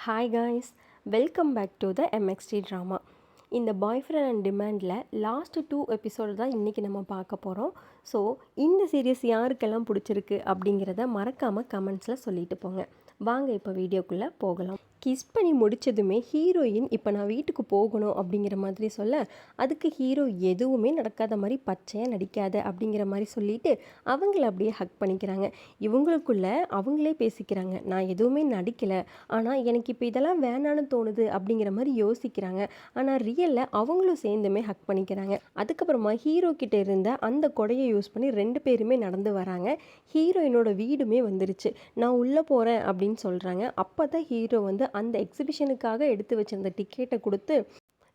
Hi guys, welcome back to the MXT drama. இந்த boyfriend and டிமாண்டில் last 2 episode தான் இன்றைக்கி நம்ம பார்க்க போகிறோம். ஸோ இந்த சீரியஸ் யாருக்கெல்லாம் பிடிச்சிருக்கு அப்படிங்கிறத மறக்காமல் கமெண்ட்ஸில் சொல்லிட்டு போங்க. வாங்க இப்போ வீடியோக்குள்ளே போகலாம். கிஸ் பண்ணி முடித்ததுமே ஹீரோயின் இப்போ நான் வீட்டுக்கு போகணும் அப்படிங்கிற மாதிரி சொல்ல, அதுக்கு ஹீரோ எதுவுமே நடக்காத மாதிரி பச்சையாக நடிக்காத அப்படிங்கிற மாதிரி சொல்லிட்டு அவங்கள அப்படியே ஹக் பண்ணிக்கிறாங்க. இவங்களுக்குள்ள அவங்களே பேசிக்கிறாங்க, நான் எதுவுமே நடிக்கலை, ஆனால் எனக்கு இப்போ இதெல்லாம் வேணான்னு தோணுது அப்படிங்கிற மாதிரி யோசிக்கிறாங்க. ஆனால் ரியலில் அவங்களும் சேர்ந்துமே ஹக் பண்ணிக்கிறாங்க. அதுக்கப்புறமா ஹீரோ கிட்ட இருந்த அந்த கொடையை யூஸ் பண்ணி 2 பேருமே நடந்து வராங்க. ஹீரோயினோட வீடுமே வந்துருச்சு. நான் உள்ளே போகிறேன் அப்படின்னு சொல்கிறாங்க. அப்போ தான் ஹீரோ வந்து அந்த எக்ஸிபிஷனுக்காக எடுத்து வச்சிருந்த டிக்கெட்டை கொடுத்து,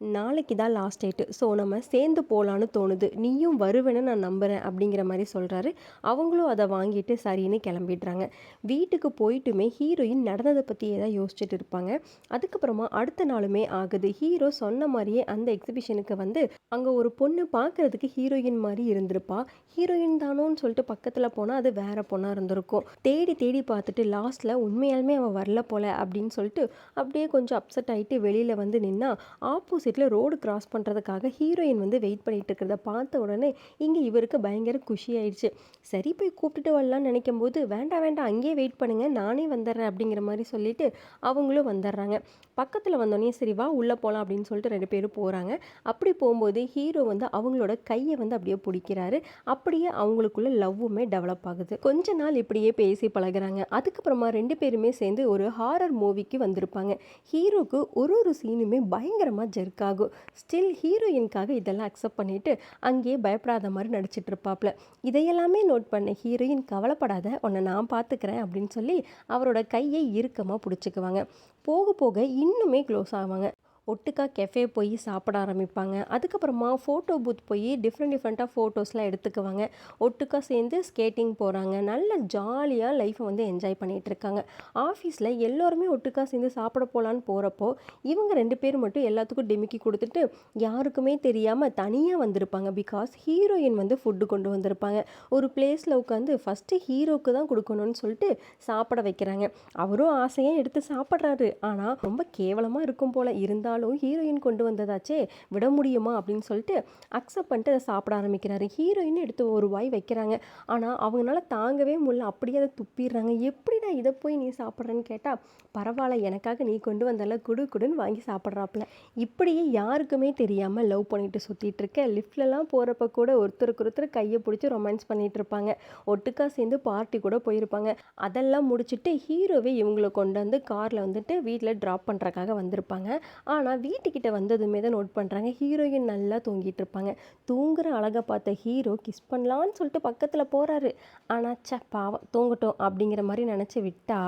நாளைக்கு தான் லாஸ்ட் டேட்டு, ஸோ நம்ம சேர்ந்து போகலான்னு தோணுது, நீயும் வருவேன்னு நான் நம்புகிறேன் அப்படிங்கிற மாதிரி சொல்கிறாரு. அவங்களும் அதை வாங்கிட்டு சரின்னு கிளம்பிடுறாங்க. வீட்டுக்கு போயிட்டுமே ஹீரோயின் நடந்ததை பற்றியே தான் யோசிச்சுட்டு இருப்பாங்க. அதுக்கப்புறமா அடுத்த நாளுமே ஆகுது. ஹீரோ சொன்ன மாதிரியே அந்த எக்ஸிபிஷனுக்கு வந்து அங்கே ஒரு பொண்ணு பார்க்குறதுக்கு ஹீரோயின் மாதிரி இருந்திருப்பா. ஹீரோயின் தானோன்னு சொல்லிட்டு பக்கத்தில் போனால் அது வேற பொண்ணாக இருந்திருக்கும். தேடி தேடி பார்த்துட்டு லாஸ்ட்டில் உண்மையாலுமே அவள் வரல போல அப்படின்னு சொல்லிட்டு அப்படியே கொஞ்சம் அப்செட் ஆகிட்டு வெளியில் வந்து நின்னா, ஆப்போசிட்டில் ரோடு கிராஸ் பண்ணுறதுக்காக ஹீரோயின் வந்து வெயிட் பண்ணிட்டு இருக்கிறத பார்த்த உடனே இங்கே இவருக்கு பயங்கர குஷி ஆயிடுச்சு. சரி போய் கூப்பிட்டுட்டு வரலான்னு நினைக்கும் போது, வேண்டாம் வேண்டாம் அங்கேயே வெயிட் பண்ணுங்க, நானே வந்துடுறேன் அப்படிங்கிற மாதிரி சொல்லிட்டு அவங்களும் வந்துடுறாங்க. பக்கத்தில் வந்தோடனே சரி வா உள்ளே போகலாம் அப்படின்னு சொல்லிட்டு 2 பேரும் போகிறாங்க. அப்படி போகும்போது ஹீரோ வந்து அவங்களோட கையை வந்து அப்படியே பிடிக்கிறாரு. அப்படியே அவங்களுக்குள்ள லவ்வுமே டெவலப் ஆகுது. கொஞ்ச நாள் இப்படியே பேசி பழகுறாங்க. அதுக்கப்புறமா 2 பேருமே சேர்ந்து ஒரு ஹாரர் மூவிக்கு வந்திருப்பாங்க. ஹீரோக்கு ஒரு சீனுமே பயங்கரமாக ஜெர்க் ஆகும். ஸ்டில் ஹீரோயின்காக இதெல்லாம் அக்செப்ட் பண்ணிட்டு அங்கேயே பயப்படாத மாதிரி நடிச்சிட்டு இருப்பாப்ல. இதையெல்லாமே நோட் பண்ண ஹீரோயின், கவலைப்படாத, உன்னை நான் பார்த்துக்கிறேன் அப்படின்னு சொல்லி அவரோட கையை இறுக்கமாக பிடிச்சிக்குவாங்க. போக போக இன்னுமே க்ளோஸ் ஆவாங்க. ஒட்டுக்கா கெஃபே போய் சாப்பிட ஆரம்பிப்பாங்க. அதுக்கப்புறமா ஃபோட்டோ பூத் போய் டிஃப்ரெண்ட்டாக ஃபோட்டோஸ்லாம் எடுத்துக்குவாங்க. ஒட்டுக்கா சேர்ந்து ஸ்கேட்டிங் போகிறாங்க. நல்ல ஜாலியாக லைஃப்பை வந்து என்ஜாய் பண்ணிகிட்ருக்காங்க. ஆஃபீஸில் எல்லோருமே ஒட்டுக்கா சேர்ந்து சாப்பிட போகலான்னு போகிறப்போ இவங்க 2 பேர் மட்டும் எல்லாத்துக்கும் டிமிக்கி கொடுத்துட்டு யாருக்குமே தெரியாமல் தனியாக வந்திருப்பாங்க. பிகாஸ் ஹீரோயின் வந்து ஃபுட்டு கொண்டு வந்திருப்பாங்க. ஒரு பிளேஸில் உட்காந்து ஃபஸ்ட்டு ஹீரோக்கு தான் கொடுக்கணும்னு சொல்லிட்டு சாப்பிட வைக்கிறாங்க. அவரும் ஆசையாக எடுத்து சாப்பிட்றாரு. ஆனால் ரொம்ப கேவலமாக இருக்கும் போல் இருந்தாலும் ஹீரோயின் கொண்டு வந்ததாச்சே விட முடியுமா அப்படின்னு சொல்லிட்டு அக்செப்ட் பண்ணிட்டு அதை சாப்பிட ஆரம்பிக்கிறாரு. ஹீரோயின் எடுத்து ஒரு வாய் வைக்கிறாங்க. ஆனால் அவங்களால தாங்கவே முடியல, அப்படியே அதை துப்பிடுறாங்க. எப்படிடா இதை போய் நீ சாப்பிட்றேன்னு கேட்டால், பரவாயில்ல எனக்காக நீ கொண்டு வந்தால குடுன்னு வாங்கி சாப்பிட்றாப்புல. இப்படியே யாருக்குமே தெரியாமல் லவ் பண்ணிட்டு சுற்றிட்டு இருக்க. லிஃப்ட்லலாம் போகிறப்ப கூட ஒருத்தருக்கு ஒருத்தர் கையை பிடிச்சி ரொமான்ஸ் பண்ணிட்டு இருப்பாங்க. ஒட்டுக்கா சேர்ந்து பார்ட்டி கூட போயிருப்பாங்க. அதெல்லாம் முடிச்சுட்டு ஹீரோவே இவங்களை கொண்டு வந்து காரில் வந்துட்டு வீட்டில் ட்ராப் பண்ணுறக்காக வந்திருப்பாங்க. ஆனால் வீட்டுக்கிட்ட வந்ததுமே தான் நோட் பண்ணுறாங்க, ஹீரோயின் நல்லா தூங்கிட்டு இருப்பாங்க. தூங்குற அழகை பார்த்த ஹீரோ கிஸ் பண்ணலான்னு சொல்லிட்டு பக்கத்தில் போகிறாரு. ஆனால் பாவம் தூங்கட்டும் அப்படிங்கிற மாதிரி நினச்சி விட்டா,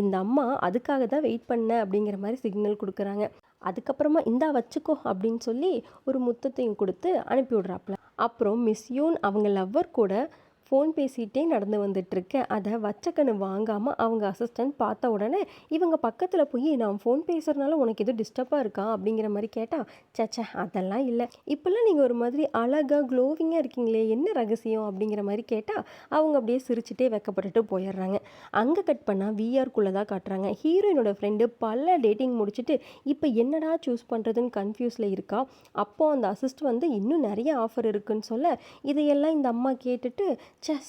இந்த அம்மா அதுக்காக தான் வெயிட் பண்ண அப்படிங்கிற மாதிரி சிக்னல் கொடுக்குறாங்க. அதுக்கப்புறமா இந்தா வச்சுக்கோ அப்படின்னு சொல்லி ஒரு முத்தத்தையும் கொடுத்து அனுப்பி விட்றாப்புல. அப்புறம் மிஸ் யூன் அவங்க லவ்வர் கூட ஃபோன் பேசிகிட்டே நடந்து வந்துட்டுருக்க. அதை வச்சக்கண்ணு வாங்காமல் அவங்க அசிஸ்டன்ட் பார்த்த உடனே இவங்க பக்கத்தில் போய், நான் ஃபோன் பேசுகிறதுனால உனக்கு எதுவும் டிஸ்டர்பாக இருக்கா அப்படிங்கிற மாதிரி கேட்டால், சச்சா அதெல்லாம் இல்லை, இப்போல்லாம் நீங்கள் ஒரு மாதிரி அழகாக க்ளோவிங்காக இருக்கீங்களே, என்ன ரகசியம் அப்படிங்கிற மாதிரி கேட்டால் அவங்க அப்படியே சிரிச்சுட்டே வெக்கப்பட்டுட்டு போயிடுறாங்க. அங்கே கட் பண்ணால் விஆர்க்குள்ளே தான் காட்டுறாங்க. ஹீரோயினோட ஃப்ரெண்டு பல டேட்டிங் முடிச்சுட்டு இப்போ என்னடா சூஸ் பண்ணுறதுன்னு கன்ஃபியூஸில் இருக்கா. அப்போது அந்த அசிஸ்ட் வந்து இன்னும் நிறைய ஆஃபர் இருக்குன்னு சொல்ல, இதையெல்லாம் இந்த அம்மா கேட்டுட்டு,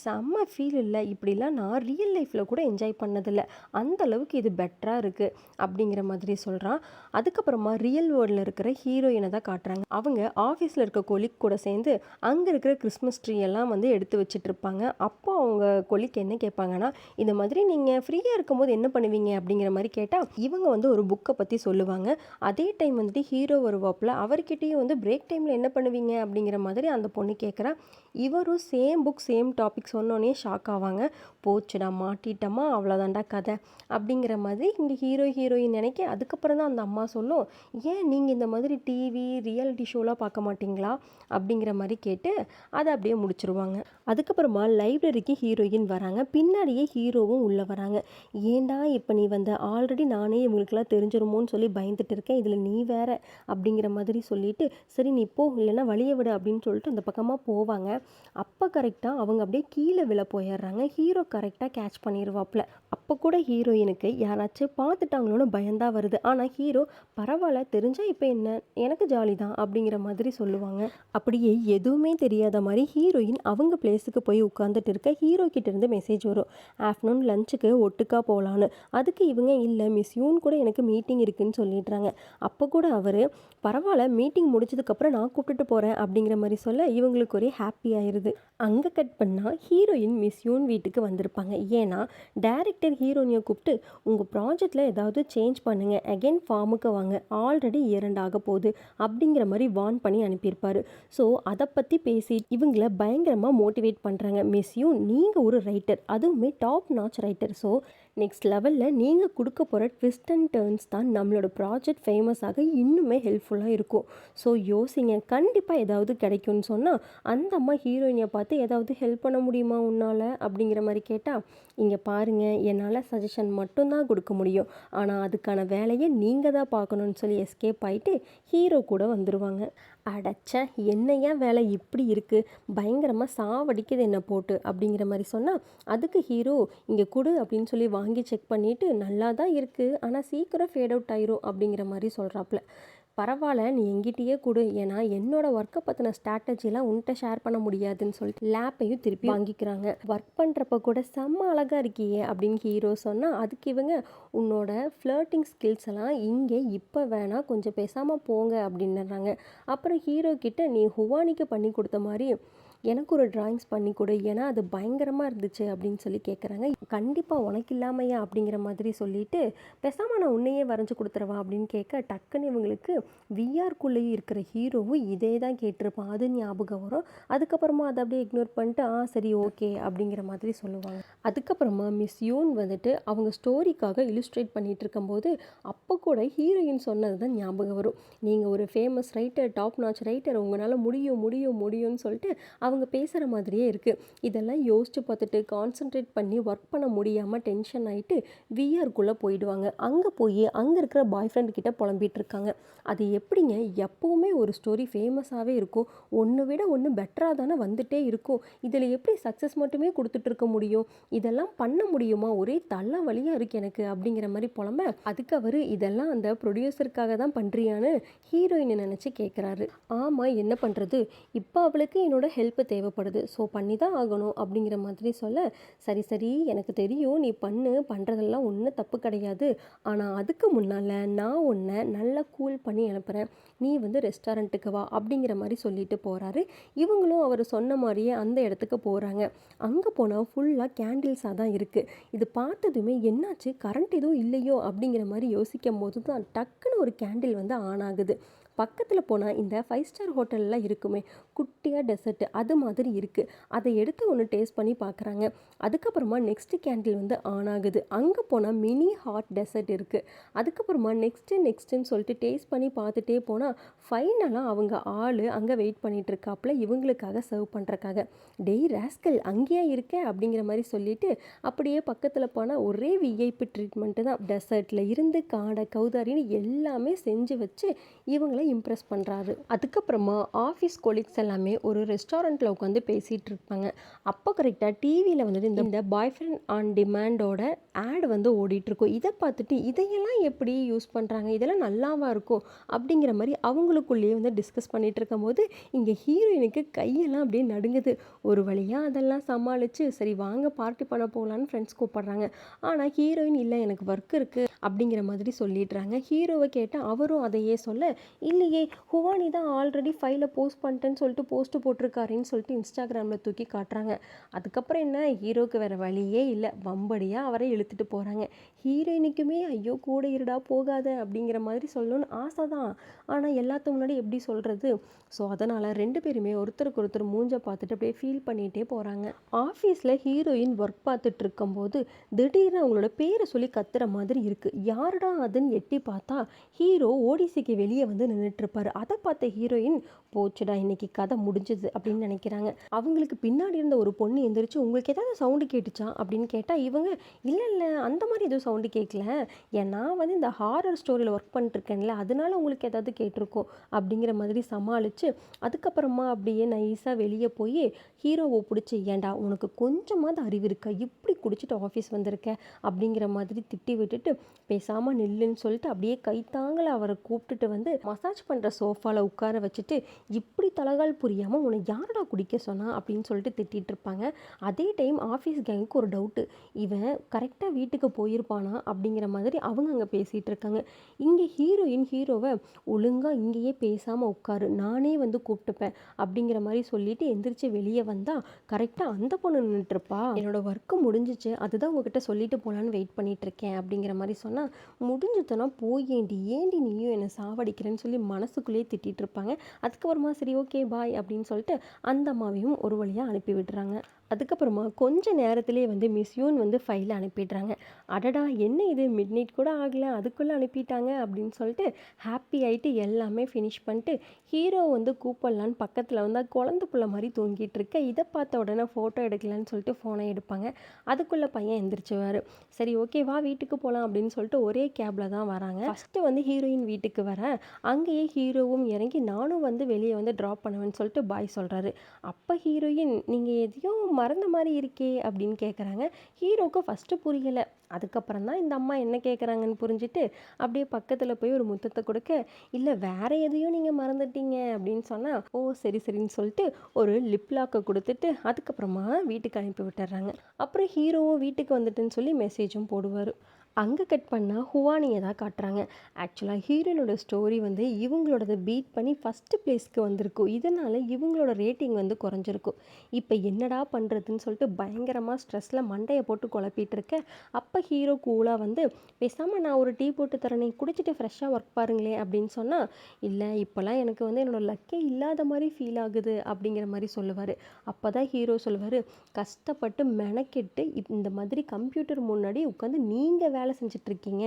செம்ம ஃபீல் இல்லை, இப்படிலாம் நான் ரியல் லைஃப்பில் கூட என்ஜாய் பண்ணதில்லை, அந்த அளவுக்கு இது பெட்டராக இருக்குது அப்படிங்கிற மாதிரி சொல்கிறான். அதுக்கப்புறமா ரியல் வேர்ல்டில் இருக்கிற ஹீரோயினை தான் காட்டுறாங்க. அவங்க ஆஃபீஸில் இருக்க கொலிக் கூட சேர்ந்து அங்கே இருக்கிற கிறிஸ்மஸ் ட்ரீ எல்லாம் வந்து எடுத்து வச்சுட்டு இருப்பாங்க. அப்போ அவங்க கொலிக் என்ன கேட்பாங்கன்னா, இந்த மாதிரி நீங்கள் ஃப்ரீயாக இருக்கும்போது என்ன பண்ணுவீங்க அப்படிங்கிற மாதிரி கேட்டால் இவங்க வந்து ஒரு புக்கை பற்றி சொல்லுவாங்க. அதே டைம் வந்துட்டு ஹீரோ வருவாப்பில், அவர்கிட்டையும் வந்து பிரேக் டைமில் என்ன பண்ணுவீங்க அப்படிங்கிற மாதிரி அந்த பொண்ணு கேட்குறா. இவரும் சேம் புக் சேம் டாபிக் சொன்னோன்னே ஷாக் ஆவாங்க. போச்சுடா மாட்டிட்டமா, அவ்வளோதாண்டா கதை அப்படிங்கிற மாதிரி இங்கே ஹீரோயின் நினைக்க. அதுக்கப்புறம் தான் அந்த அம்மா சொல்லும், ஏன் நீங்கள் இந்த மாதிரி டிவி ரியாலிட்டி ஷோலாம் பார்க்க மாட்டிங்களா அப்படிங்கிற மாதிரி கேட்டு அதை அப்படியே முடிச்சிருவாங்க. அதுக்கப்புறமா லைப்ரரிக்கு ஹீரோயின் வராங்க. பின்னாடியே ஹீரோவும் உள்ளே வராங்க. ஏண்டா இப்போ நீ வந்து ஆல்ரெடி நானே இவங்களுக்குலாம் தெரிஞ்சிருமோன்னு சொல்லி பயந்துட்டு இருக்கேன், இதில் நீ வேற அப்படிங்கிற மாதிரி சொல்லிட்டு, சரி நீ போ இல்லைன்னா வழியை விடு அப்படின்னு சொல்லிட்டு அந்த பக்கமாக போவாங்க. அப்போ கரெக்டாக அவங்க அப்படியே அப்படியே கீழே விழ போயிடுறாங்க. ஹீரோ கரெக்டாக கேட்ச் பண்ணிடுவாப்ல. அப்போ கூட ஹீரோயினுக்கு யாராச்சும் பார்த்துட்டாங்களோன்னு பயந்தா வருது. ஆனால் ஹீரோ பரவாயில்ல, தெரிஞ்சால் இப்போ என்ன, எனக்கு ஜாலி தான் அப்படிங்கிற மாதிரி சொல்லுவாங்க. அப்படியே எதுவுமே தெரியாத மாதிரி ஹீரோயின் அவங்க பிளேஸுக்கு போய் உட்காந்துட்டு இருக்க ஹீரோ கிட்டேருந்து மெசேஜ் வரும், ஆஃப்டர்நூன் லஞ்சுக்கு ஒட்டுக்கா போகலான்னு. அதுக்கு இவங்க இல்லை மிஸ் யூன் கூட எனக்கு மீட்டிங் இருக்குதுன்னு சொல்லிடுறாங்க. அப்போ கூட அவர் பரவாயில்ல, மீட்டிங் முடிச்சதுக்கப்புறம் நான் கூப்பிட்டுட்டு போகிறேன் அப்படிங்கிற மாதிரி சொல்ல இவங்களுக்கு ஒரே ஹாப்பி ஆயிடுது. அங்கே கட் பண்ணால் ஹீரோயின் மிஸ் யூன் வீட்டுக்கு வந்திருப்பாங்க. ஏன்னா டைரக்டர் ஹீரோயினை கூப்பிட்டு உங்கள் ப்ராஜெக்டில் ஏதாவது சேஞ்ச் பண்ணுங்கள், அகெயின் ஃபார்முக்கு வாங்க, ஆல்ரெடி 2 ஆக போகுது அப்படிங்கிற மாதிரி வார்ன் பண்ணி அனுப்பியிருப்பார். ஸோ அதை பற்றி பேசி இவங்களை பயங்கரமாக மோட்டிவேட் பண்ணுறாங்க. மிஸ் யூன், நீங்கள் ஒரு ரைட்டர், அதுவுமே top notch writer. So next லெவலில் நீங்கள் கொடுக்க போகிற ட்விஸ்ட் அண்ட் டர்ன்ஸ் தான் நம்மளோட ப்ராஜெக்ட் ஃபேமஸ் ஆக இன்னுமே ஹெல்ப்ஃபுல்லாக இருக்கும். ஸோ யோசிங்க, கண்டிப்பாக ஏதாவது கிடைக்கும்னு சொன்னால் அந்த அம்மா ஹீரோயினை பார்த்து ஏதாவது ஹெல்ப் பண்ண முடியுமா உன்னால் அப்படிங்கிற மாதிரி கேட்டால், இங்கே பாருங்கள், என்னால் சஜஷன் மட்டும்தான் கொடுக்க முடியும், ஆனால் அதுக்கான வேலையை நீங்கள் தான் பார்க்கணுன்னு சொல்லி எஸ்கேப் ஆகிட்டு ஹீரோ கூட வந்துடுவாங்க. அடைச்ச என்ன ஏன் வேலை இப்படி இருக்குது, பயங்கரமாக சாவடிக்குது என்ன போட்டு அப்படிங்கிற மாதிரி சொன்னால் அதுக்கு ஹீரோ இங்கே கொடு அப்படின்னு சொல்லி வாங்கி செக் பண்ணிவிட்டு நல்லா தான் இருக்குது, ஆனால் சீக்கிரம் ஃபேட் அவுட் ஆயிரும் அப்படிங்கிற மாதிரி சொல்கிறாப்புல. பரவாயில்ல, நீ எங்கிட்டயே கொடு, ஏன்னா என்னோட ஒர்க்கை பற்றின ஸ்ட்ராட்டஜிலாம் உன்கிட்ட ஷேர் பண்ண முடியாதுன்னு சொல்லிட்டு லேப்பையும் திருப்பி வாங்கிக்கிறாங்க. ஒர்க் பண்ணுறப்ப கூட செம்ம அழகாக இருக்கியே அப்படின்னு ஹீரோ சொன்னால் அதுக்கு இவங்க உன்னோட ஃப்ளர்ட்டிங் ஸ்கில்ஸ் எல்லாம் இங்கே இப்போ வேணாம், கொஞ்சம் பேசாமல் போங்க அப்படின்னுறாங்க. அப்புறம் ஹீரோ கிட்ட நீ ஹுவானிக்கு பண்ணி கொடுத்த மாதிரி எனக்கு ஒரு ட்ராயிங்ஸ் பண்ணி கொடு, ஏன்னா அது பயங்கரமாக இருந்துச்சு அப்படின்னு சொல்லி கேட்குறாங்க. கண்டிப்பாக உனக்கு இல்லாமையா அப்படிங்கிற மாதிரி சொல்லிட்டு பேசாமல் நான் உன்னையே வரைஞ்சி கொடுத்துருவா அப்படின்னு கேட்க டக்குன்னு இவங்களுக்கு விஆர்க்குள்ளேயும் இருக்கிற ஹீரோவும் இதே தான் கேட்டிருப்பான், அது ஞாபகம் வரும். அதுக்கப்புறமா அதை அப்படியே இக்னோர் பண்ணிட்டு சரி ஓகே அப்படிங்கிற மாதிரி சொல்லுவாங்க. அதுக்கப்புறமா மிஸ் யூன் வந்துட்டு அவங்க ஸ்டோரிக்காக இலுஸ்ட்ரேட் பண்ணிகிட்டு இருக்கும்போது அப்போ கூட ஹீரோயின் சொன்னது தான் ஞாபகம் வரும், நீங்கள் ஒரு famous writer, top notch writer, உங்களால் முடியும் முடியும் முடியும்னு சொல்லிட்டு அவங்க பேசுகிற மாதிரியே இருக்குது. இதெல்லாம் யோசித்து பார்த்துட்டு கான்சென்ட்ரேட் பண்ணி ஒர்க் பண்ண முடியாமல் டென்ஷன் ஆகிட்டு விஆர்க்குள்ளே போயிடுவாங்க. அங்கே போய் அங்கே இருக்கிற பாய் ஃப்ரெண்ட் கிட்ட புலம்பிகிட்டு இருக்காங்க. அது எப்படிங்க, எப்போவுமே ஒரு ஸ்டோரி ஃபேமஸாகவே இருக்கும், ஒன்று விட ஒன்று பெட்டராக தானே வந்துட்டே இருக்கும், இதில் எப்படி சக்ஸஸ் மட்டுமே கொடுத்துட்ருக்க முடியும், இதெல்லாம் பண்ண முடியுமா, ஒரே தள்ள வழியாக இருக்குது எனக்கு அப்படிங்கிற மாதிரி புலம்ப அதுக்கு அவர் இதெல்லாம் அந்த ப்ரொடியூசருக்காக தான் பண்ணுறியான்னு ஹீரோயினை நினச்சி கேட்குறாரு. ஆமாம், என்ன பண்ணுறது, இப்போ அவளுக்கு என்னோட ஹெல்ப் தேவைப்படுது, ஸோ பண்ணி தான் ஆகணும் அப்படிங்கிற மாதிரி சொல்ல சரி சரி எனக்கு தெரியும், நீ பண்ணுறதெல்லாம் ஒன்றும் தப்பு கிடையாது, ஆனால் அதுக்கு முன்னால் நான் உன்னை நல்லா கூல் பண்ணி அனுப்புகிறேன், நீ வந்து ரெஸ்டாரண்ட்டுக்கு வா அப்படிங்கிற மாதிரி சொல்லிட்டு போகிறாரு. இவங்களும் அவர் சொன்ன மாதிரியே அந்த இடத்துக்கு போகிறாங்க. அங்கே போனால் ஃபுல்லாக கேண்டில்ஸாக தான் இருக்குது. இது பார்த்ததுமே என்னாச்சு, கரண்ட் எதுவும் இல்லையோ அப்படிங்கிற மாதிரி யோசிக்கும் போது தான் டக்குன்னு ஒரு கேண்டில் வந்து ஆன் ஆகுது. பக்கத்தில் போனால் இந்த 5 ஸ்டார் ஹோட்டல்லாம் இருக்குமே குட்டியாக டெசர்ட்டு, அது மாதிரி இருக்குது. அதை எடுத்து ஒன்று டேஸ்ட் பண்ணி பார்க்குறாங்க. அதுக்கப்புறமா நெக்ஸ்ட்டு கேண்டில் வந்து ஆன் ஆகுது. அங்கே போனால் மினி ஹாட் டெசர்ட் இருக்குது. அதுக்கப்புறமா நெக்ஸ்ட்டுன்னு சொல்லிட்டு டேஸ்ட் பண்ணி பார்த்துட்டே போனால் ஃபைனலாக அவங்க ஆள் அங்கே வெயிட் பண்ணிகிட்டு இருக்காப்புல இவங்களுக்காக சர்வ் பண்ணுறக்காக. டெய் ராஸ்கல், அங்கேயே இருக்க அப்படிங்கிற மாதிரி சொல்லிட்டு அப்படியே பக்கத்தில் போனால் ஒரே விஐபி ட்ரீட்மெண்ட்டு தான். டெசர்ட்டில் இருந்து காடை கௌதாரின்னு எல்லாமே செஞ்சு வச்சு இவங்களை இம்ப்ரெஸ் பண்ணுறாரு. அதுக்கப்புறமா ஆஃபீஸ் கொலீக்ஸ் எல்லாமே ஒரு ரெஸ்டாரண்ட்டில் உட்காந்து பேசிகிட்டு இருப்பாங்க. அப்போ கரெக்டாக டிவியில் வந்துட்டு இந்த பாய் ஃப்ரெண்ட் ஆன் டிமாண்டோட ஆட் வந்து ஓடிட்டுருக்கும். இதை பார்த்துட்டு இதையெல்லாம் எப்படி யூஸ் பண்ணுறாங்க, இதெல்லாம் நல்லாவா இருக்கும் அப்படிங்கிற மாதிரி அவங்களுக்குள்ளேயே வந்து டிஸ்கஸ் பண்ணிகிட்டு இருக்கும்போது இங்கே ஹீரோயினுக்கு கையெல்லாம் அப்படியே நடுங்குது. ஒரு வழியாக அதெல்லாம் சமாளித்து சரி வாங்க பார்ட்டி பண்ண போகலான்னு ஃப்ரெண்ட்ஸ் கூப்பிட்றாங்க. ஆனால் ஹீரோயின் இல்லை, எனக்கு ஒர்க் இருக்குது அப்படிங்கிற மாதிரி சொல்லிடுறாங்க. ஹீரோவை கேட்டால் அவரும் அதையே சொல்ல, இல்லையே ஹுவானி தான் ஆல்ரெடி ஃபைலை போஸ்ட் பண்ணிட்டேன்னு சொல்லிட்டு போஸ்ட்டு போட்டிருக்காருன்னு சொல்லிட்டு இன்ஸ்டாகிராமில் தூக்கி காட்டுறாங்க. அதுக்கப்புறம் என்ன, ஹீரோக்கு வேறு வழியே இல்லை, வம்படியாக அவரை இழுத்துட்டு போகிறாங்க. ஹீரோயினுக்குமே ஐயோ கூட இருடா போகாத அப்படிங்கிற மாதிரி சொல்லணும்னு ஆசை தான், ஆனால் எல்லாத்துக்கு முன்னாடி எப்படி சொல்கிறது. ஸோ அதனால் 2 பேருமே ஒருத்தருக்கு ஒருத்தர் மூஞ்சை பார்த்துட்டு அப்படியே ஃபீல் பண்ணிகிட்டே போகிறாங்க. ஆஃபீஸில் ஹீரோயின் ஒர்க் பார்த்துட்டு இருக்கும்போது திடீர்னு அவங்களோட பேரை சொல்லி கத்துற மாதிரி இருக்குது. யாருடா அதுன்னு எட்டி பார்த்தா ஹீரோ ஓடிசிக்கு வெளியே வந்து நின்றுட்டுருப்பாரு. அதை பார்த்த ஹீரோயின் போச்சுடா இன்னைக்கு கதை முடிஞ்சுது அப்படின்னு நினைக்கிறாங்க. அவங்களுக்கு பின்னாடி இருந்த ஒரு பொண்ணு எந்திரிச்சு உங்களுக்கு ஏதாவது சவுண்டு கேட்டுச்சா அப்படின்னு கேட்டால் இவங்க இல்லை இல்லை அந்த மாதிரி எதுவும் சவுண்டு கேட்கல, ஏன் நான் வந்து இந்த ஹாரர் ஸ்டோரியில் ஒர்க் பண்ணிட்டுருக்கேன்ல அதனால உங்களுக்கு ஏதாவது கேட்டிருக்கோம் அப்படிங்கிற மாதிரி சமாளித்து அதுக்கப்புறமா அப்படியே நைஸாக வெளியே போய் ஹீரோவை பிடிச்சி ஏன்டா உனக்கு கொஞ்சமாவது அறிவு இருக்கா, இப்படி குடிச்சிட்டு ஆஃபீஸ் வந்திருக்க அப்படிங்கிற மாதிரி திட்டி விட்டுட்டு பேசாமல் நில்லுன்னு சொல்லிட்டு அப்படியே கைத்தாங்கள அவரை கூப்பிட்டுட்டு வந்து மசாஜ் பண்ணுற சோஃபாவில் உட்கார வச்சுட்டு இப்படி தலகால் புரியாமல் உன்னை யாரடா குடிக்க சொன்னா அப்படின்னு சொல்லிட்டு திட்டிகிட்டு இருப்பாங்க. அதே டைம் ஆஃபீஸ் கேங்குக்கு ஒரு டவுட்டு, இவன் கரெக்டாக வீட்டுக்கு போயிருப்பானா அப்படிங்கிற மாதிரி அவங்க அங்கே பேசிகிட்டு இருக்காங்க. இங்கே ஹீரோயின் ஹீரோவை ஒழுங்காக இங்கேயே பேசாமல் உட்காரு நானே வந்து கூப்பிட்டுப்பேன் அப்படிங்கிற மாதிரி சொல்லிட்டு எந்திரிச்சு வெளியே வந்தால் கரெக்டாக அந்த பொண்ணு நின்றுட்டுருப்பா. என்னோட ஒர்க்கு முடிஞ்சிச்சு அதுதான் உங்ககிட்ட சொல்லிட்டு போகலான்னு வெயிட் பண்ணிட்டு இருக்கேன் அப்படிங்கிற மாதிரி சொன்னால் முடிஞ்சதுன்னா போய் ஏண்டி நீயும் என்னை சாவடிக்கிறேன்னு சொல்லி மனசுக்குள்ளேயே திட்டிகிட்டு இருப்பாங்க. அதுக்கப்புறமா சரி ஓகே பாய் அப்படின்னு சொல்லிட்டு அந்த அம்மாவையும் ஒரு வழியாக அனுப்பி விடுறாங்க. அதுக்கப்புறமா கொஞ்ச நேரத்திலே வந்து மிஸ்யூன் வந்து ஃபைலை அனுப்பிடுறாங்க. அடடா என்ன இது மிட் நைட் கூட ஆகலை அதுக்குள்ளே அனுப்பிட்டாங்க அப்படின்னு சொல்லிட்டு ஹாப்பி ஆகிட்டு எல்லாமே ஃபினிஷ் பண்ணிட்டு ஹீரோ வந்து கூப்பிடலான்னு பக்கத்தில் வந்து குழந்தை பிள்ளை மாதிரி தூங்கிட்டு இருக்க இதை பார்த்த உடனே ஃபோட்டோ எடுக்கலான்னு சொல்லிட்டு ஃபோனை எடுப்பாங்க. அதுக்குள்ளே பையன் எந்திரிச்சுவார். சரி ஓகே வா வீட்டுக்கு போகலாம் அப்படின்னு சொல்லிட்டு ஒரே கேபில் தான் வராங்க. ஃபஸ்ட்டு வந்து ஹீரோயின் வீட்டுக்கு வர அங்கேயே ஹீரோவும் இறங்கி நானும் வந்து வெளியே வந்து ட்ராப் பண்ணுவேன்னு சொல்லிட்டு பாய் சொல்கிறாரு. அப்போ ஹீரோயின் நீங்கள் எதையும் மறந்த மாதிரி இருக்கே அப்படின்னு கேட்குறாங்க. ஹீரோக்கு ஃபஸ்ட்டு புரியலை. அதுக்கப்புறம் தான் இந்த அம்மா என்ன கேட்குறாங்கன்னு புரிஞ்சுட்டு அப்படியே பக்கத்தில் போய் ஒரு முத்தத்தை கொடுக்க இல்லை வேற எதையும் நீங்கள் மறந்துட்டீங்க அப்படின்னு சொன்னால் ஓ சரி சரின்னு சொல்லிட்டு ஒரு லிப் லாக்கை கொடுத்துட்டு அதுக்கப்புறமா வீட்டுக்கு அனுப்பி விட்டுறாங்க. அப்புறம் ஹீரோவும் வீட்டுக்கு வந்துட்டுன்னு சொல்லி மெசேஜும் போடுவார். அங்கே கட் பண்ணால் ஹுவானியை தான் காட்டுறாங்க. ஆக்சுவலாக ஹீரோயினோட ஸ்டோரி வந்து இவங்களோடதை பீட் பண்ணி ஃபஸ்ட்டு ப்ளேஸ்க்கு வந்திருக்கும். இதனால் இவங்களோட ரேட்டிங் வந்து குறைஞ்சிருக்கும். இப்போ என்னடா பண்ணுறதுன்னு சொல்லிட்டு பயங்கரமாக ஸ்ட்ரெஸ்ஸில் மண்டையை போட்டு குழப்பிட்டு இருக்க அப்போ ஹீரோ கூலாக வந்து பேசாமல் நான் ஒரு டீ போட்டு தரேன் நீ குடிச்சிட்டு ஃப்ரெஷ்ஷாக ஒர்க் பாருங்களேன் அப்படின்னு சொன்னால் இல்லை இப்போலாம் எனக்கு வந்து என்னோடய லக்கே இல்லாத மாதிரி ஃபீல் ஆகுது அப்படிங்கிற மாதிரி சொல்லுவார். அப்போ தான் ஹீரோ சொல்லுவார் கஷ்டப்பட்டு மெனக்கெட்டு இந்த மாதிரி கம்ப்யூட்டர் முன்னாடி உட்காந்து நீங்கள் வேலை செஞ்சிட்ருக்கீங்க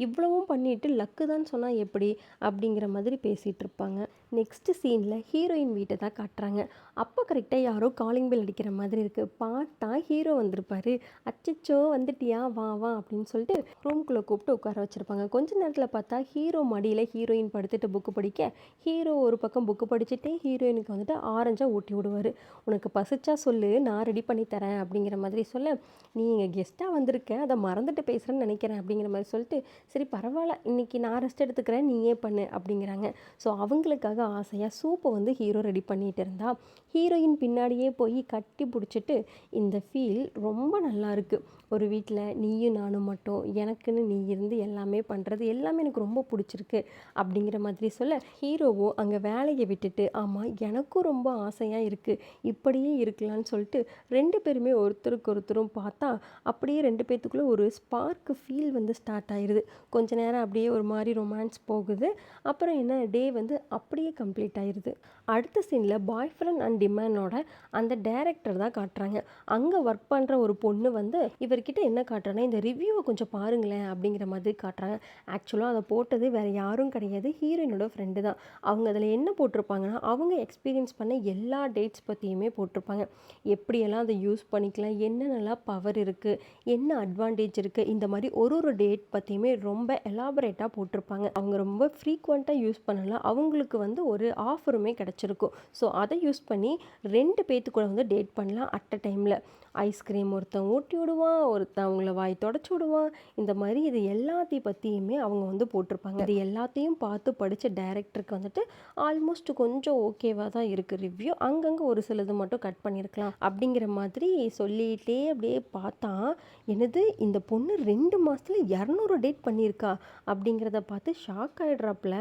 இவ்வளவும் பண்ணிட்டு லக்கு தான் சொன்னால் எப்படி அப்படிங்கிற மாதிரி பேசிகிட்டு இருப்பாங்க. நெக்ஸ்ட் சீனில் ஹீரோயின் வீட்டை தான் காட்டுறாங்க. அப்போ கரெக்டாக யாரோ காலிங் பெல் அடிக்கிற மாதிரி இருக்குது. பார்த்தா ஹீரோ வந்திருப்பாரு. அச்சச்சோ வந்துட்டியா வா வா அப்படின்னு சொல்லிட்டு ரூம்குள்ளே கூப்பிட்டு உட்கார வச்சுருப்பாங்க. கொஞ்ச நேரத்தில் பார்த்தா ஹீரோ மடியில் ஹீரோயின் படுத்துட்டு புக்கு படிக்க ஹீரோ ஒரு பக்கம் புக்கு படிச்சுட்டே ஹீரோயினுக்கு வந்துட்டு ஆரஞ்சாக ஊட்டி விடுவார். உனக்கு பசிச்சா சொல்லு நான் ரெடி பண்ணி தரேன் அப்படிங்கிற மாதிரி சொல்ல நீ இங்கே கெஸ்ட்டாக வந்திருக்க அதை மறந்துட்டு பேசுகிறேன்னு நினைக்கிறேன் அப்படிங்கிற மாதிரி சொல்லிட்டு சரி பரவாயில்ல இன்றைக்கி நான் ரெஸ்ட் எடுத்துக்கிறேன் நீயே பண்ணு அப்படிங்கிறாங்க. ஸோ அவங்களுக்காக ஆசையாக சூப்பை வந்து ஹீரோ ரெடி பண்ணிகிட்டு இருந்தா ஹீரோயின் பின்னாடியே போய் கட்டி பிடிச்சிட்டு இந்த ஃபீல் ரொம்ப நல்லா இருக்குது. ஒரு வீட்டில் நீயும் நானும் மட்டும் எனக்குன்னு நீ இருந்து எல்லாமே பண்ணுறது எல்லாமே எனக்கு ரொம்ப பிடிச்சிருக்கு அப்படிங்கிற மாதிரி சொல்ல ஹீரோவும் அங்கே வேலையை விட்டுட்டு ஆமாம் எனக்கும் ரொம்ப ஆசையாக இருக்குது இப்படியே இருக்கலான்னு சொல்லிட்டு ரெண்டு பேருமே ஒருத்தருக்கு ஒருத்தரும் பார்த்தா அப்படியே ரெண்டு பேர்த்துக்குள்ளே ஒரு ஸ்பார்க்கு ஃபீல் வந்து ஸ்டார்ட் ஆயிடுது. கொஞ்ச நேரம் அப்படியே ஒரு மாதிரி ரொமான்ஸ் போகுது. அப்புறம் என்ன டே வந்து அப்படியே கம்ப்ளீட் ஆயிடுது. அடுத்த சீனில் பாய் ஃப்ரெண்ட் அண்ட் டிமானோட அந்த டைரக்டர் தான் காட்டுறாங்க. அங்கே ஒர்க் பண்ணுற ஒரு பொண்ணு வந்து இவர்கிட்ட என்ன காட்டுறாங்கன்னா இந்த ரிவ்யூவை கொஞ்சம் பாருங்களேன் அப்படிங்கிற மாதிரி காட்டுறாங்க. ஆக்சுவலாக அதை போட்டது வேறு யாரும் கிடையாது ஹீரோயினோட ஃப்ரெண்டு தான். அவங்க அதில் என்ன போட்டிருப்பாங்கன்னா அவங்க எக்ஸ்பீரியன்ஸ் பண்ண எல்லா டேட்ஸ் பற்றியுமே போட்டிருப்பாங்க. எப்படியெல்லாம் அதை யூஸ் பண்ணிக்கலாம் என்னென்னலாம் பவர் இருக்குது என்ன அட்வான்டேஜ் இருக்குது இந்த மாதிரி ஒரு டேட் பற்றியுமே ரொம்ப எலாபரேட்டாக போட்டிருப்பாங்க. அவங்க ரொம்ப ஃப்ரீக்வெண்ட்டாக யூஸ் பண்ணலாம் அவங்களுக்கு வந்து ஒரு ஆஃபருமே கிடச்சிருக்கும். ஸோ அதை யூஸ் பண்ணி ரெண்டு பேர்த்து கூட வந்து டேட் பண்ணலாம் அட் அ டைமில். ஐஸ்கிரீம் ஒருத்தன் ஊட்டி விடுவான் ஒருத்தன் அவங்கள வாய் தொடச்சி விடுவான் இந்த மாதிரி இது எல்லாத்தையும் பற்றியுமே அவங்க வந்து போட்டிருப்பாங்க. இது எல்லாத்தையும் பார்த்து படித்த டைரக்டருக்கு வந்துட்டு ஆல்மோஸ்ட் கொஞ்சம் ஓகேவாக தான் இருக்குது ரிவ்யூ. அங்கங்கே ஒரு சிலது மட்டும் கட் பண்ணியிருக்கலாம் அப்படிங்கிற மாதிரி சொல்லிகிட்டே அப்படியே பார்த்தா என்னது இந்த பொண்ணு 2 மாதத்தில் 200 டேட் பண்ணியிருக்கா அப்படிங்கிறத பார்த்து ஷாக் ஆகிடுறாப்புல.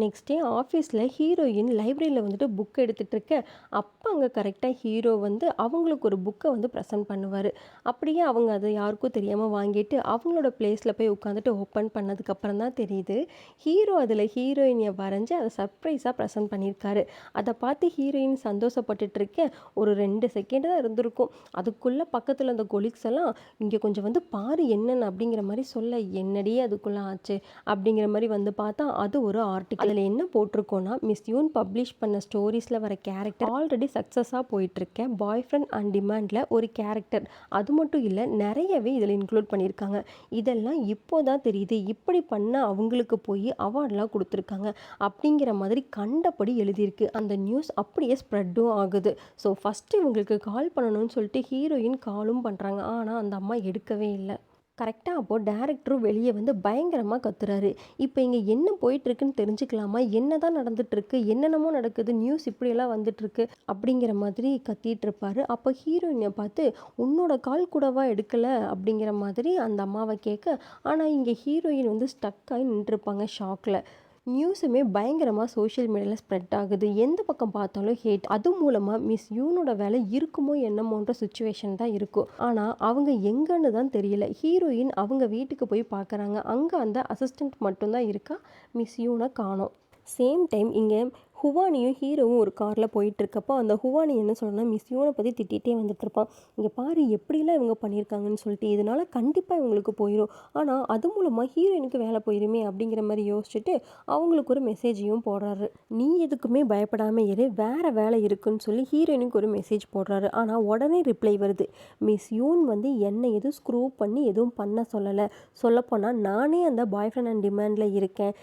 நெக்ஸ்ட் டே ஆஃபீஸில் ஹீரோயின் லைப்ரரியில் வந்துட்டு புக் எடுத்துகிட்டு இருக்க அப்போ அங்கே கரெக்டாக ஹீரோ வந்து அவங்களுக்கு ஒரு புக்கை வந்து ப்ரெசென்ட் பண்ணுவார். அப்படியே அவங்க அதை அதை யாருக்கும் தெரியாமல் வாங்கிட்டு அவங்களோட பிளேஸில் போய் உட்காந்துட்டு ஓப்பன் பண்ணதுக்கப்புறம் தான் தெரியுது ஹீரோ அதில் ஹீரோயினியை வரைஞ்சி அதை சர்ப்ரைஸாக ப்ரெசென்ட் பண்ணியிருக்காரு. அதை பார்த்து ஹீரோயின் சந்தோஷப்பட்டுட்டு இருக்கேன். ஒரு 2 செகண்ட் தான் இருந்திருக்கும். அதுக்குள்ளே பக்கத்தில் அந்த கொலீக்ஸ் எல்லாம் இங்கே கொஞ்சம் வந்து பாரு என்னென்னு அப்படிங்கிற மாதிரி சொல்ல, என்னடி அதுக்குள்ளே ஆச்சு அப்படிங்கிற மாதிரி வந்து பார்த்தா அது ஒரு ஆர்டிக்கல். அதில் என்ன போட்டிருக்கோன்னா, மிஸ் யூன் பப்ளிஷ் பண்ண ஸ்டோரிஸில் வர கேரக்டர் ஆல்ரெடி சக்ஸஸாக போயிட்டுருக்கேன். பாய் ஃப்ரெண்ட் அண்ட் டிமாண்டில் ஒரு கேரக்டர், அது மட்டும் இல்லை நிறையவே இதில் இன்க்ளூட் பண்ணியிருக்காங்க. இதெல்லாம் இப்போ தான் தெரியுது, இப்படி பண்ண அவங்களுக்கு போய் அவார்ட்லாம் கொடுத்துருக்காங்க அப்படிங்கிற மாதிரி கண்டபடி எழுதியிருக்கு. அந்த நியூஸ் அப்படியே ஸ்ப்ரெட்டும் ஆகுது. ஸோ ஃபஸ்ட்டு இவங்களுக்கு கால் பண்ணணும்னு சொல்லிட்டு ஹீரோயின் காலும் பண்ணுறாங்க. ஆனால் அந்த அம்மா எடுக்கவே இல்லை. கரெக்டாக அப்போது டேரக்டரும் வெளியே வந்து பயங்கரமாக கத்துறாரு. இப்போ இங்கே என்ன போயிட்டுருக்குன்னு தெரிஞ்சுக்கலாமா, என்ன தான் நடந்துகிட்ருக்கு, என்னென்னமோ நடக்குது, நியூஸ் இப்படியெல்லாம் வந்துட்டுருக்கு அப்படிங்கிற மாதிரி கத்திட்டு இருப்பார். அப்போ ஹீரோயினை பார்த்து உன்னோட கால் கூடவா எடுக்கலை அப்படிங்கிற மாதிரி அந்த அம்மாவை கேட்க, ஆனால் இங்கே ஹீரோயின் வந்து ஸ்டக் ஆகி நின்றுருப்பாங்க ஷாக்கில். நியூஸுமே பயங்கரமாக சோஷியல் மீடியாவில் ஸ்ப்ரெட் ஆகுது. எந்த பக்கம் பார்த்தாலும் ஹேட். அது மூலமாக மிஸ் யூனோட வேலை இருக்குமோ என்னமோன்ற சுச்சுவேஷன் தான் இருக்கும். ஆனால் அவங்க எங்கன்னு தான் தெரியல. ஹீரோயின் அவங்க வீட்டுக்கு போய் பார்க்குறாங்க. அங்கே அந்த அசிஸ்டண்ட் மட்டும்தான் இருக்கா, மிஸ் யூனை காணோம். சேம் டைம் இங்கே ஹுவானியும் ஹீரோவும் ஒரு காரில் போயிட்டுருக்கப்போ அந்த ஹுவானி என்ன சொல்லணும்னா, மிஸ் யூனை பற்றி திட்டிகிட்டே வந்துட்டுருப்பான். இங்கே பாரு எப்படிலாம் இவங்க பண்ணியிருக்காங்கன்னு சொல்லிட்டு, இதனால் கண்டிப்பாக இவங்களுக்கு போயிடும், ஆனால் அது மூலமாக ஹீரோயினுக்கு வேலை போயிருமே அப்படிங்கிற மாதிரி யோசிச்சுட்டு அவங்களுக்கு ஒரு மெசேஜையும் போடுறாரு. நீ எதுக்குமே பயப்படாமல் இரு, வேறு வேலை இருக்குன்னு சொல்லி ஹீரோயினுக்கு ஒரு மெசேஜ் போடுறாரு. ஆனால் உடனே ரிப்ளை வருது, மிஸ் யூன் வந்து என்னை எதுவும் ஸ்க்ரூ பண்ணி எதுவும் பண்ண சொல்லலை, சொல்லப்போனால் நானே அந்த பாய் ஃப்ரெண்ட் அண்ட் டிமாண்டில் இருக்கேன்,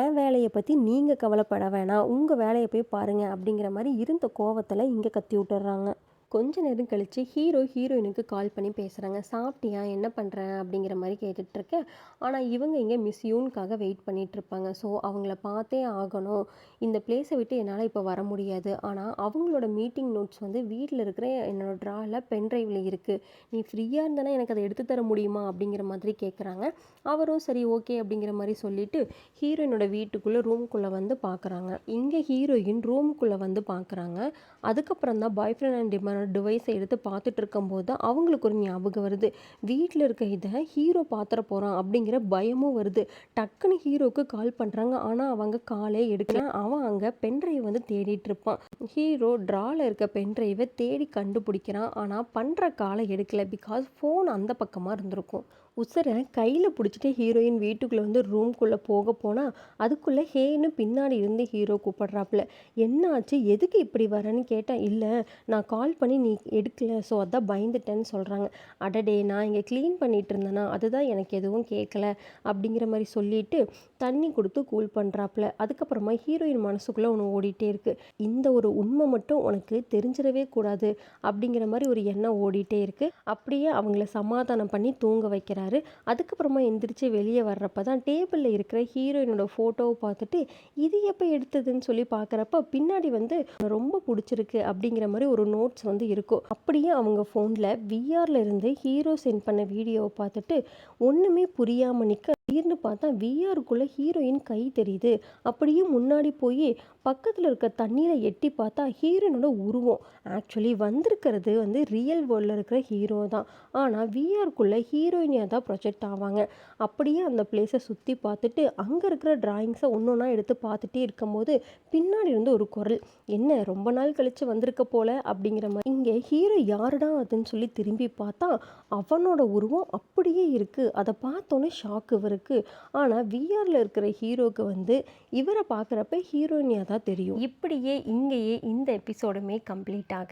என் வேலையை பற்றி நீங்கள் கவலைப்பட வேணாம், உங்கள் வேலையை போய் பாருங்கள் அப்படிங்கிற மாதிரி இருந்த கோவத்தில் இங்கே கத்தி விட்டுறாங்க. கொஞ்ச நேரம் கழித்து ஹீரோயினுக்கு கால் பண்ணி பேசுகிறாங்க. சாப்பிட்டியா, என்ன பண்ணுற அப்படிங்கிற மாதிரி கேட்டுட்ருக்கேன். ஆனால் இவங்க இங்கே மிஸ் யூனுக்காக வெயிட் பண்ணிகிட்ருப்பாங்க. ஸோ அவங்கள பார்த்தே ஆகணும், இந்த பிளேஸை விட்டு என்னால் இப்போ வர முடியாது, ஆனால் அவங்களோட மீட்டிங் நோட்ஸ் வந்து வீட்டில் இருக்கிற என்னோடய ட்ராவில் பென்ட்ரைவில் இருக்குது, நீ ஃப்ரீயாக இருந்தனா எனக்கு அதை எடுத்து தர முடியுமா அப்படிங்கிற மாதிரி கேட்குறாங்க. அவரும் சரி ஓகே அப்படிங்கிற மாதிரி சொல்லிவிட்டு ஹீரோயினோட வீட்டுக்குள்ளே ரூம்குள்ளே வந்து பார்க்குறாங்க. இங்கே ஹீரோயின் ரூம்குள்ளே வந்து பார்க்குறாங்க. அதுக்கப்புறம் தான் பாய் ஃப்ரெண்ட் அண்ட் டிமாண்ட் டிவைஸை எடுத்து பார்த்துட்டு இருக்கும்போது தான் அவங்களுக்கு ஒரு ஞாபகம் வருது, வீட்டில் இருக்க இதை ஹீரோ பார்த்துட போகிறான் அப்படிங்கிற பயமும் வருது. டக்குன்னு ஹீரோக்கு கால் பண்ணுறாங்க. ஆனால் அவங்க காலே எடுக்கல. அவன் அங்கே பென்ட்ரைவ் வந்து தேடிட்டு இருப்பான். ஹீரோ ட்ராவில் இருக்க பென்ட்ரைவை தேடி கண்டுபிடிக்கிறான். ஆனால் பண்ணுற காலை எடுக்கல, பிகாஸ் ஃபோன் அந்த பக்கமாக இருந்திருக்கும். உசரை கையில் பிடிச்சிட்டு ஹீரோயின் வீட்டுக்குள்ளே வந்து ரூம்குள்ளே போக போனால் அதுக்குள்ளே ஹேன்னு பின்னாடி இருந்து ஹீரோ கூப்பிட்றாப்புல. என்ன ஆச்சு, எதுக்கு இப்படி வரேன்னு கேட்டால், இல்லை நான் கால் பண்ணி நீ எடுக்கல, ஸோ அதான் பயந்துட்டேன்னு சொல்கிறாங்க. அடடே, நான் இங்கே க்ளீன் பண்ணிகிட்டு இருந்தேன்னா அதுதான் எனக்கு எதுவும் கேட்கல அப்படிங்கிற மாதிரி சொல்லிட்டு தண்ணி கொடுத்து கூல் பண்ணுறாப்புல. அதுக்கப்புறமா ஹீரோயின் மனசுக்குள்ளே ஒன்று ஓடிட்டே இருக்குது, இந்த ஒரு உண்மை மட்டும் உனக்கு தெரிஞ்சிடவே கூடாது அப்படிங்கிற மாதிரி ஒரு எண்ணம் ஓடிட்டே இருக்குது. அப்படியே அவங்கள சமாதானம் பண்ணி தூங்க வைக்கிறாரு. அதுக்கப்புறமா எந்திரிச்சு வெளியே வர்றப்ப தான் டேபிளில் இருக்கிற ஹீரோயினோட ஃபோட்டோவை பார்த்துட்டு இது எப்போ எடுத்ததுன்னு சொல்லி பார்க்குறப்ப பின்னாடி வந்து ரொம்ப பிடிச்சிருக்கு அப்படிங்கிற மாதிரி ஒரு நோட்ஸ் வந்து இருக்கும். அப்படியே அவங்க ஃபோனில் விஆரில் இருந்து ஹீரோ சென்ட் பண்ண வீடியோவை பார்த்துட்டு ஒன்றுமே புரியாமல் நிற்க, திடீர்னு பார்த்தா விஆருக்குள்ளே ஹீரோயின் கை தெரியுது. அப்படியே முன்னாடி போய் பக்கத்தில் இருக்க தண்ணீரை எட்டி பார்த்தா ஹீரோனோட உருவம் ஆக்சுவலி வந்திருக்கிறது வந்து ரியல் வேர்ல்டில் இருக்கிற ஹீரோ தான். ஆனால் விஆருக்குள்ளே ஹீரோயினியாக தான் ப்ரொஜெக்ட் ஆவாங்க. அப்படியே அந்த பிளேஸை சுற்றி பார்த்துட்டு அங்கே இருக்கிற டிராயிங்ஸை ஒன்று ஒன்றா எடுத்து பார்த்துட்டே இருக்கும்போது பின்னாடி இருந்து ஒரு குரல், என்ன ரொம்ப நாள் கழித்து வந்திருக்க போல அப்படிங்கிற மாதிரி. இங்கே ஹீரோ யாருடா அதுன்னு சொல்லி திரும்பி பார்த்தா அவனோட உருவம் அப்படியே இருக்குது. அதை பார்த்தோன்னே ஷாக்கு இவருக்கு. ஆனால் விஆரில் இருக்கிற ஹீரோக்கு வந்து இவரை பார்க்குறப்ப ஹீரோயினியாக தான் தெரியும். இப்படியே இங்கேயே இந்த எபிசோடுமே கம்ப்ளீட் ஆகுது.